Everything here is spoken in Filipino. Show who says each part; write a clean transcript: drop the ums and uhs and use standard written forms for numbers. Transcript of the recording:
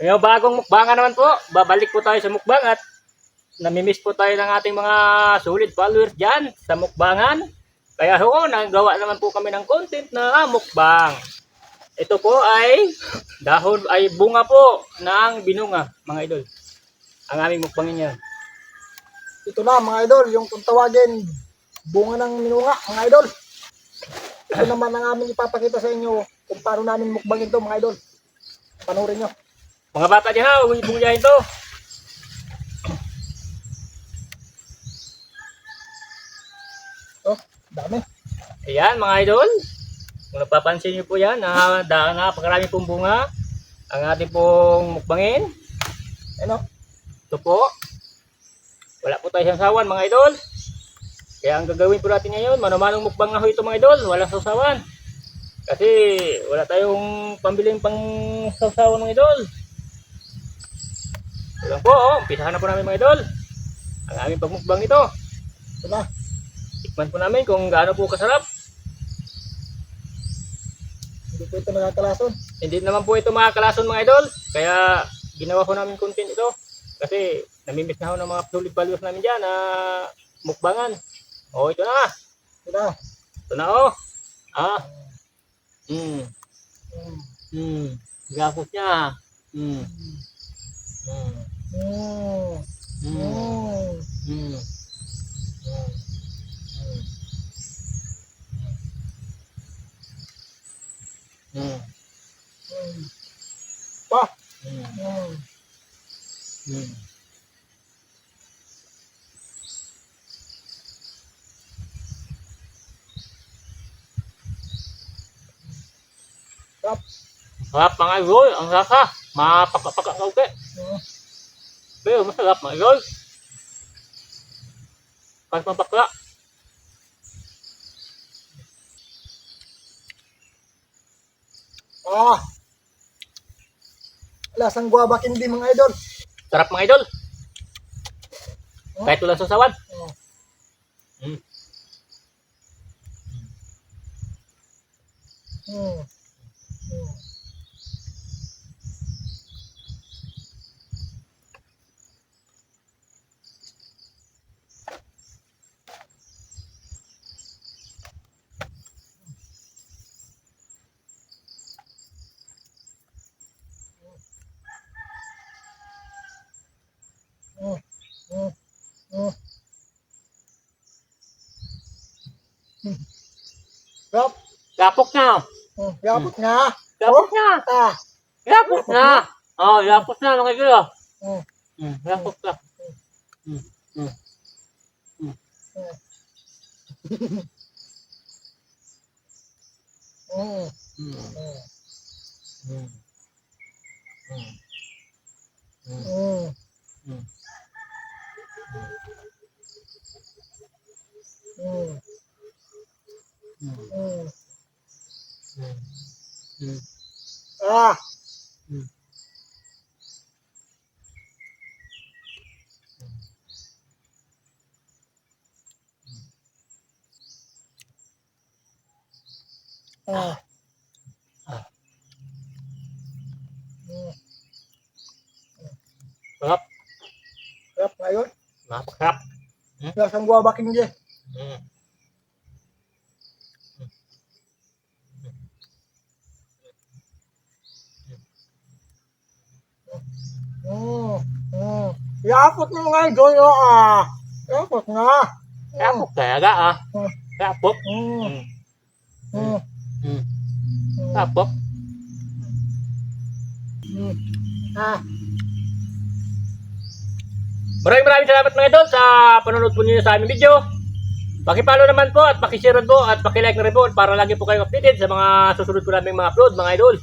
Speaker 1: Ngayon bagong mukbangan naman po, babalik po tayo sa mukbang at namimiss po tayo ng ating mga solid followers dyan sa mukbangan. Kaya ho, nagawa naman po kami ng content na mukbang. Ito po ay dahon ay bunga po ng binunga, mga idol. Ang aming mukbangin yan.
Speaker 2: Ito na mga idol, yung kung tawagin bunga ng minunga mga idol. Ito naman ang aming ipapakita sa inyo kung paano namin mukbangin to mga idol. Panoorin nyo.
Speaker 1: Mga bata dyan ha, huwag ibungyahin to.
Speaker 2: Oh, dami.
Speaker 1: Ayan mga idol. Kung napapansin nyo po yan, napakarami pong bunga ang ating pong mukbangin.
Speaker 2: Ano?
Speaker 1: Ito po. Wala po tayo sasawan mga idol. Kaya ang gagawin po natin ngayon, mano-manong mukbang na ho ito mga idol. Walang sasawan. Kasi wala tayong pambiling pang sasawan mga idol. Ito lang po, umpisahan na po namin mga idol ang aming pagmukbang ito.
Speaker 2: Ito na.
Speaker 1: Tikman po namin kung gaano po kasarap.
Speaker 2: Hindi po ito nakakalason.
Speaker 1: Hindi naman po ito makakalason mga idol. Kaya ginawa ko namin content ito. Kasi namimiss na ako ng mga solid followers namin dyan na mukbangan. O ito na.
Speaker 2: Ito na.
Speaker 1: Ito na o. Gapos niya.
Speaker 2: Mm. Pa. Tap.
Speaker 1: Sarap mga idol. Ang lasa. Mapakapaka ka uke. Pero masarap mga idol. Kahit mapakla.
Speaker 2: Lasang guava candy mga idol.
Speaker 1: Sarap mga idol. Kahit walang sasawan.
Speaker 2: Rap.
Speaker 1: Yapok na.
Speaker 2: Yapot nga.
Speaker 1: Yapok na. Yapok na. Oh, yapok na mga idol. Yapok na. Sarap.
Speaker 2: Rap ngayon.
Speaker 1: Napakasarap.
Speaker 2: Lasang guava candy. Yapot na mga idol. Yapot nga.
Speaker 1: Yapok talaga ah. Yapok. Yapok. Maraming salamat mga idol sa panonood po niyo sa aming video. Paki-follow naman po at paki-share po at paki-like na rin po para lagi po kayo updated sa mga susunod po naming mga upload mga idol.